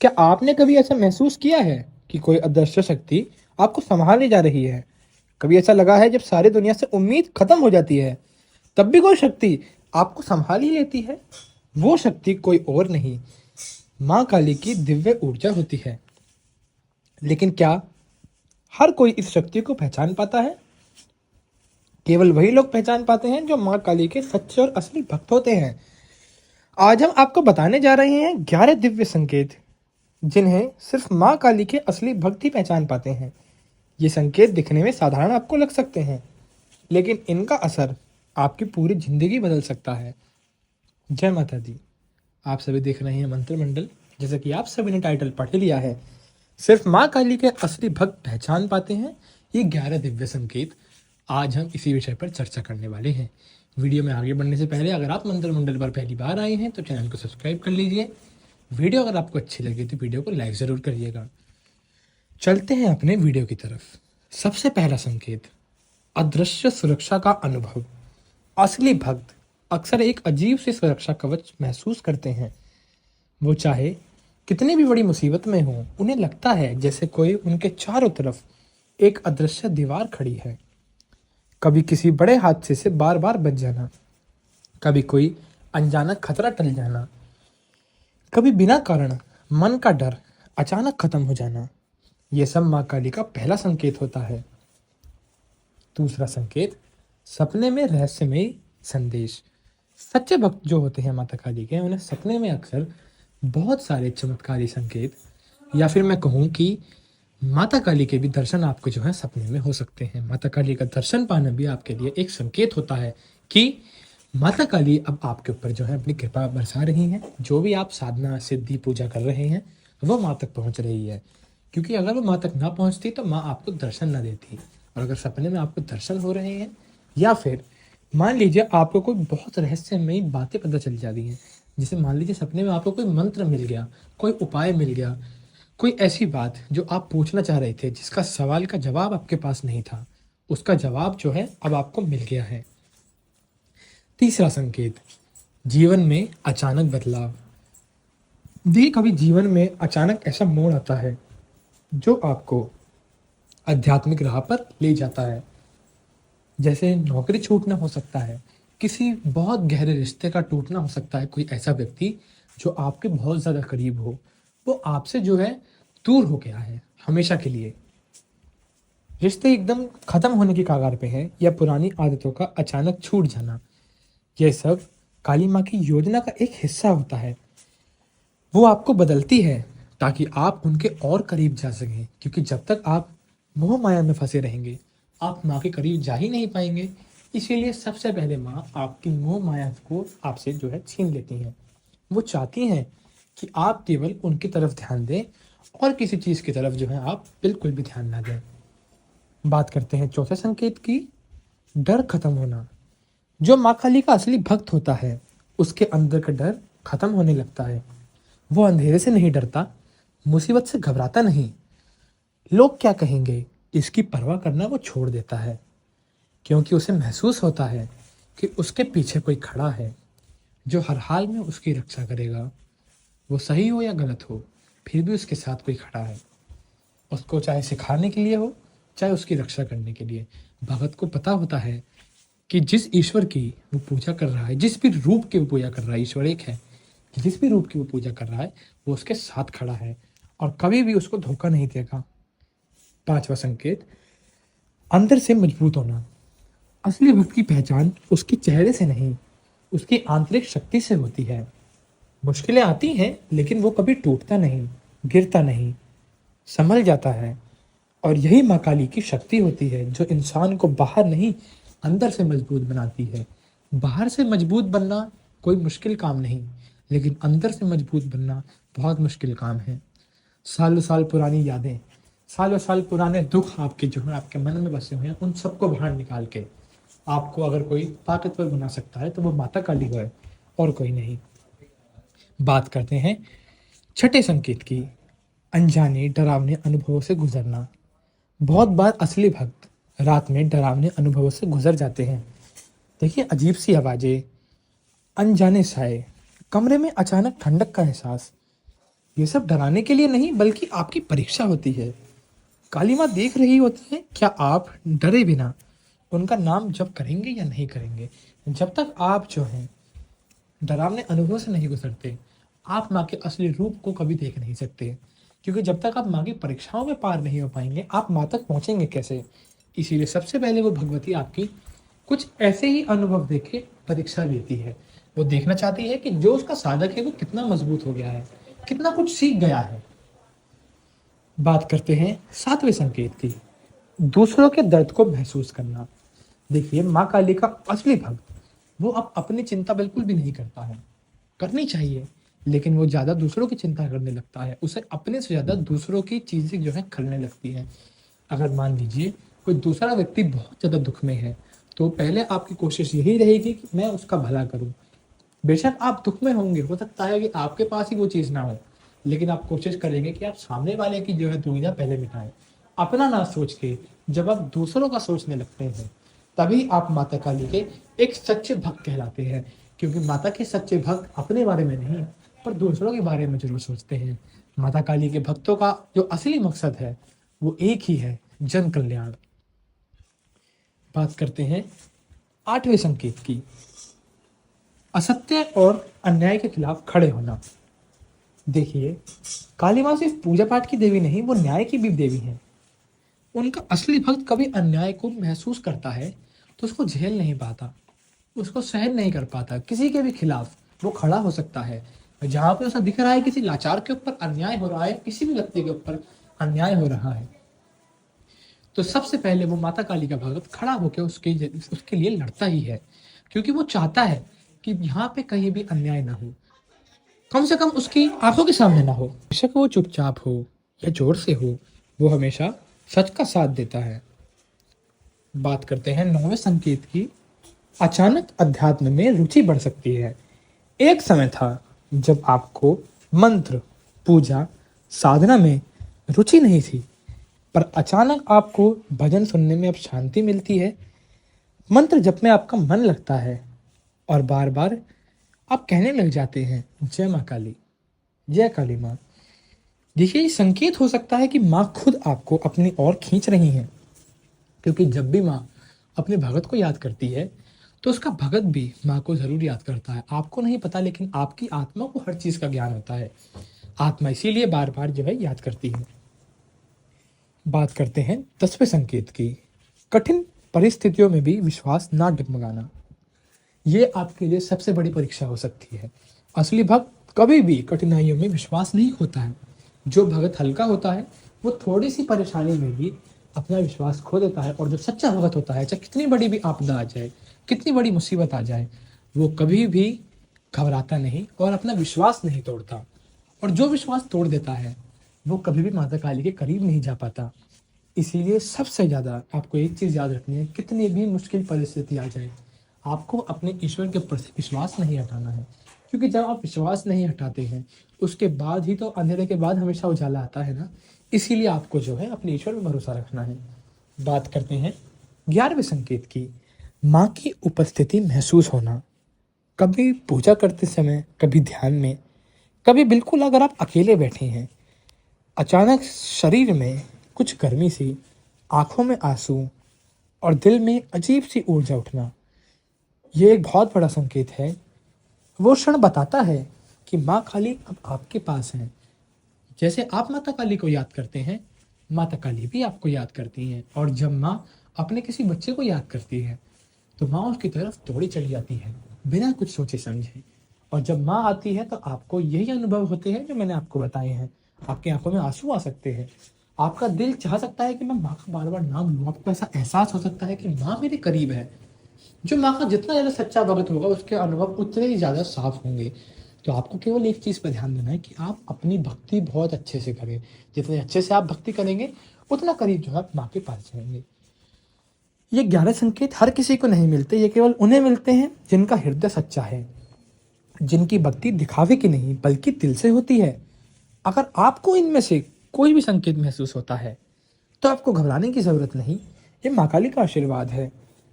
क्या आपने कभी ऐसा महसूस किया है कि कोई अदृश्य शक्ति आपको संभालने जा रही है? कभी ऐसा लगा है जब सारी दुनिया से उम्मीद खत्म हो जाती है, तब भी कोई शक्ति आपको संभाल ही लेती है? वो शक्ति कोई और नहीं, माँ काली की दिव्य ऊर्जा होती है। लेकिन क्या हर कोई इस शक्ति को पहचान पाता है? केवल वही लोग पहचान पाते हैं जो माँ काली के सच्चे और असली भक्त होते हैं। आज हम आपको बताने जा रहे हैं 11 दिव्य संकेत, जिन्हें सिर्फ माँ काली के असली भक्त ही पहचान पाते हैं। ये संकेत दिखने में साधारण आपको लग सकते हैं, लेकिन इनका असर आपकी पूरी जिंदगी बदल सकता है। जय माता दी। आप सभी देख रहे हैं मंत्रिमंडल। जैसे कि आप सभी ने टाइटल पढ़ लिया है, सिर्फ माँ काली के असली भक्त पहचान पाते हैं ये 11 दिव्य संकेत। आज हम इसी विषय पर चर्चा करने वाले हैं। वीडियो में आगे बढ़ने से पहले अगर आप मंत्रिमंडल पर पहली बार आए हैं तो चैनल को सब्सक्राइब कर लीजिए। वीडियो अगर आपको अच्छी लगी तो वीडियो को लाइक ज़रूर करिएगा। चलते हैं अपने वीडियो की तरफ। सबसे पहला संकेत, अदृश्य सुरक्षा का अनुभव। असली भक्त अक्सर एक अजीब सी सुरक्षा कवच महसूस करते हैं। वो चाहे कितनी भी बड़ी मुसीबत में हो, उन्हें लगता है जैसे कोई उनके चारों तरफ एक अदृश्य दीवार खड़ी है। कभी किसी बड़े हादसे से बार बार बच जाना, कभी कोई अनजाना खतरा टल जाना, कभी बिना कारण मन का डर अचानक खत्म हो जाना। ये सब माँ काली का पहला संकेत होता है। दूसरा संकेत, सपने में रहस्यमयी संदेश। सच्चे भक्त जो होते हैं माता काली के, उन्हें सपने में अक्सर बहुत सारे चमत्कारी संकेत, या फिर मैं कहूँ कि माता काली के भी दर्शन आपको जो है सपने में हो सकते हैं। माता काली का दर्शन पाना भी आपके लिए एक संकेत होता है कि माता काली अब आपके ऊपर जो है अपनी कृपा बरसा रही हैं। जो भी आप साधना सिद्धि पूजा कर रहे हैं वो माँ तक पहुँच रही है, क्योंकि अगर वो माँ तक ना पहुँचती तो माँ आपको दर्शन ना देती। और अगर सपने में आपको दर्शन हो रहे हैं, या फिर मान लीजिए आपको कोई बहुत रहस्यमयी बातें पता चल जाती हैं, जैसे मान लीजिए सपने में आपको कोई मंत्र मिल गया, कोई उपाय मिल गया, कोई ऐसी बात जो आप पूछना चाह रहे थे, जिसका सवाल का जवाब आपके पास नहीं था, उसका जवाब जो है अब आपको मिल गया है। तीसरा संकेत, जीवन में अचानक बदलाव। देखिए, कभी जीवन में अचानक ऐसा मोड़ आता है जो आपको आध्यात्मिक राह पर ले जाता है। जैसे नौकरी छूटना हो सकता है, किसी बहुत गहरे रिश्ते का टूटना हो सकता है। कोई ऐसा व्यक्ति जो आपके बहुत ज़्यादा करीब हो, वो आपसे जो है दूर हो गया है हमेशा के लिए। रिश्ते एकदम खत्म होने की कगार पे हैं, या पुरानी आदतों का अचानक छूट जाना। यह सब काली माँ की योजना का एक हिस्सा होता है। वो आपको बदलती है ताकि आप उनके और करीब जा सकें, क्योंकि जब तक आप मोह माया में फंसे रहेंगे आप माँ के करीब जा ही नहीं पाएंगे। इसीलिए सबसे पहले माँ आपकी मोह माया को आपसे जो है छीन लेती हैं। वो चाहती हैं कि आप केवल उनकी तरफ ध्यान दें और किसी चीज़ की तरफ जो है आप बिल्कुल भी ध्यान ना दें। बात करते हैं चौथे संकेत की, डर खत्म होना। जो माँ काली का असली भक्त होता है उसके अंदर का डर खत्म होने लगता है। वो अंधेरे से नहीं डरता, मुसीबत से घबराता नहीं, लोग क्या कहेंगे इसकी परवाह करना वो छोड़ देता है, क्योंकि उसे महसूस होता है कि उसके पीछे कोई खड़ा है जो हर हाल में उसकी रक्षा करेगा। वो सही हो या गलत हो, फिर भी उसके साथ कोई खड़ा है, उसको चाहे सिखाने के लिए हो चाहे उसकी रक्षा करने के लिए। भगत को पता होता है कि जिस ईश्वर की वो पूजा कर रहा है, जिस भी रूप की वो पूजा कर रहा है, ईश्वर एक है, कि जिस भी रूप की वो पूजा कर रहा है वो उसके साथ खड़ा है और कभी भी उसको धोखा नहीं देगा। पांचवा संकेत, अंदर से मजबूत होना। असली भक्त की पहचान उसके चेहरे से नहीं, उसकी आंतरिक शक्ति से होती है। मुश्किलें आती हैं लेकिन वो कभी टूटता नहीं, गिरता नहीं, संभल जाता है। और यही माँ काली की शक्ति होती है जो इंसान को बाहर नहीं अंदर से मजबूत बनाती है। बाहर से मजबूत बनना कोई मुश्किल काम नहीं, लेकिन अंदर से मजबूत बनना बहुत मुश्किल काम है। सालों साल पुरानी यादें, सालों साल पुराने दुख आपके जो है आपके मन में बसे हुए हैं, उन सबको बाहर निकाल के आपको अगर कोई ताकतवर बना सकता है तो वो माता काली है और कोई नहीं। बात करते हैं छठे संकेत की, अनजाने डरावने अनुभवों से गुजरना। बहुत बार असली भक्त रात में डरावने अनुभवों से गुजर जाते हैं। देखिए, अजीब सी आवाज़ें, अनजाने साए, कमरे में अचानक ठंडक का एहसास, ये सब डराने के लिए नहीं बल्कि आपकी परीक्षा होती है। काली माँ देख रही होती है क्या आप डरे बिना उनका नाम जप करेंगे या नहीं करेंगे। जब तक आप जो हैं डरावने अनुभव से नहीं गुजरते, आप माँ के असली रूप को कभी देख नहीं सकते। क्योंकि जब तक आप माँ की परीक्षाओं में पार नहीं हो पाएंगे, आप माँ तक पहुँचेंगे कैसे। इसीलिए सबसे पहले वो भगवती आपकी कुछ ऐसे ही अनुभव देके परीक्षा लेती है। वो देखना चाहती है कि जो उसका साधक है वो कितना मजबूत हो गया है, कितना कुछ सीख गया है। बात करते हैं सातवें संकेत की, दूसरों के दर्द को महसूस करना। देखिए, माँ काली का असली भक्त वो अब अपनी चिंता बिल्कुल भी नहीं करता है, करनी चाहिए, लेकिन वो ज़्यादा दूसरों की चिंता करने लगता है। उसे अपने से ज़्यादा दूसरों की चीज़ें जो है खलने लगती हैं। अगर मान लीजिए कोई दूसरा व्यक्ति बहुत ज़्यादा दुख में है, तो पहले आपकी कोशिश यही रहेगी कि मैं उसका भला करूं। बेशक आप दुख में होंगे, हो सकता है कि आपके पास ही वो चीज़ ना हो, लेकिन आप कोशिश करेंगे कि आप सामने वाले की जो है दुविधा पहले मिटाएं। अपना ना सोच के जब आप दूसरों का सोचने लगते हैं, तभी आप माता काली के एक सच्चे भक्त कहलाते हैं। क्योंकि माता के सच्चे भक्त अपने बारे में नहीं पर दूसरों के बारे में जरूर सोचते हैं। माता काली के भक्तों का जो असली मकसद है वो एक ही है, जन कल्याण। बात करते हैं आठवें संकेत की, असत्य और अन्याय के खिलाफ खड़े होना। देखिए, काली माँ सिर्फ पूजा पाठ की देवी नहीं, वो न्याय की भी देवी है। उनका असली भक्त कभी अन्याय को महसूस करता है तो उसको झेल नहीं पाता, उसको सहन नहीं कर पाता। किसी के भी खिलाफ वो खड़ा हो सकता है। जहां पे उसे दिख रहा है किसी लाचार के ऊपर अन्याय हो रहा है, किसी भी व्यक्ति के ऊपर अन्याय हो रहा है, तो सबसे पहले वो माता काली का भगत खड़ा होकर उसके लिए लड़ता ही है। क्योंकि वो चाहता है कि यहाँ पे कहीं भी अन्याय ना हो, कम से कम उसकी आंखों के सामने ना हो। बेशक वो चुपचाप हो या जोर से हो, वो हमेशा सच का साथ देता है। बात करते हैं नौवें संकेत की, अचानक अध्यात्म में रुचि बढ़ सकती है। एक समय था जब आपको मंत्र, पूजा, साधना में रुचि नहीं थी, पर अचानक आपको भजन सुनने में अब शांति मिलती है। मंत्र जप में आपका मन लगता है और बार बार आप कहने लग जाते हैं, जय माँ काली, जय काली माँ। देखिए, ये संकेत हो सकता है कि माँ खुद आपको अपनी ओर खींच रही हैं। क्योंकि जब भी माँ अपने भगत को याद करती है तो उसका भगत भी माँ को जरूर याद करता है। आपको नहीं पता, लेकिन आपकी आत्मा को हर चीज का ज्ञान होता है। आत्मा इसीलिए बार बार जो है याद करती है। बात करते हैं 10वें संकेत की, कठिन परिस्थितियों में भी विश्वास ना डगमगाना। ये आपके लिए सबसे बड़ी परीक्षा हो सकती है। असली भक्त कभी भी कठिनाइयों में विश्वास नहीं खोता है। जो भगत हल्का होता है वो थोड़ी सी परेशानी में भी अपना विश्वास खो देता है। और जो सच्चा भगत होता है, चाहे कितनी बड़ी भी आपदा आ जाए, कितनी बड़ी मुसीबत आ जाए, वो कभी भी घबराता नहीं और अपना विश्वास नहीं तोड़ता। और जो विश्वास तोड़ देता है वो कभी भी माता काली के करीब नहीं जा पाता। इसीलिए सबसे ज़्यादा आपको एक चीज़ याद रखनी है, कितनी भी मुश्किल परिस्थिति आ जाए, आपको अपने ईश्वर के प्रति विश्वास नहीं हटाना है। क्योंकि जब आप विश्वास नहीं हटाते हैं, उसके बाद ही तो अंधेरे के बाद हमेशा उजाला आता है ना। इसीलिए आपको जो है अपने ईश्वर में भरोसा रखना है। बात करते हैं 11वें संकेत की, माँ की उपस्थिति महसूस होना। कभी पूजा करते समय, कभी ध्यान में, कभी बिल्कुल अगर आप अकेले बैठे हैं, अचानक शरीर में कुछ गर्मी सी, आंखों में आंसू और दिल में अजीब सी ऊर्जा उठना, ये एक बहुत बड़ा संकेत है। वो क्षण बताता है कि माँ काली अब आपके पास हैं। जैसे आप माता काली को याद करते हैं, माता काली भी आपको याद करती हैं। और जब माँ अपने किसी बच्चे को याद करती है तो माँ उसकी तरफ दौड़ी चली जाती है बिना कुछ सोचे समझे। और जब माँ आती है तो आपको यही अनुभव होते हैं जो मैंने आपको बताए हैं। आपकी आंखों में आंसू आ सकते हैं, आपका दिल चाह सकता है कि मैं माँ का बार बार नाम लूँ, आपको ऐसा एहसास हो सकता है कि माँ मेरे करीब है। जो माँ का जितना ज़्यादा सच्चा भगत होगा उसके अनुभव उतने ही ज़्यादा साफ होंगे। तो आपको केवल एक चीज़ पर ध्यान देना है कि आप अपनी भक्ति बहुत अच्छे से करें। जितने अच्छे से आप भक्ति करेंगे उतना करीब जो है आप माँ के पास जाएंगे। ये 11 संकेत हर किसी को नहीं मिलते, ये केवल उन्हें मिलते हैं जिनका हृदय सच्चा है, जिनकी भक्ति दिखावे की नहीं बल्कि दिल से होती है। अगर आपको इनमें से कोई भी संकेत महसूस होता है तो आपको घबराने की जरूरत नहीं। ये माँ काली का आशीर्वाद है।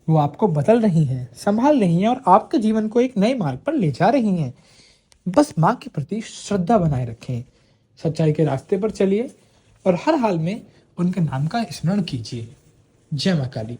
वो आपको बदल रही हैं, संभाल रही हैं और आपके जीवन को एक नए मार्ग पर ले जा रही हैं। बस माँ के प्रति श्रद्धा बनाए रखें, सच्चाई के रास्ते पर चलिए और हर हाल में उनके नाम का स्मरण कीजिए। जय माँ काली।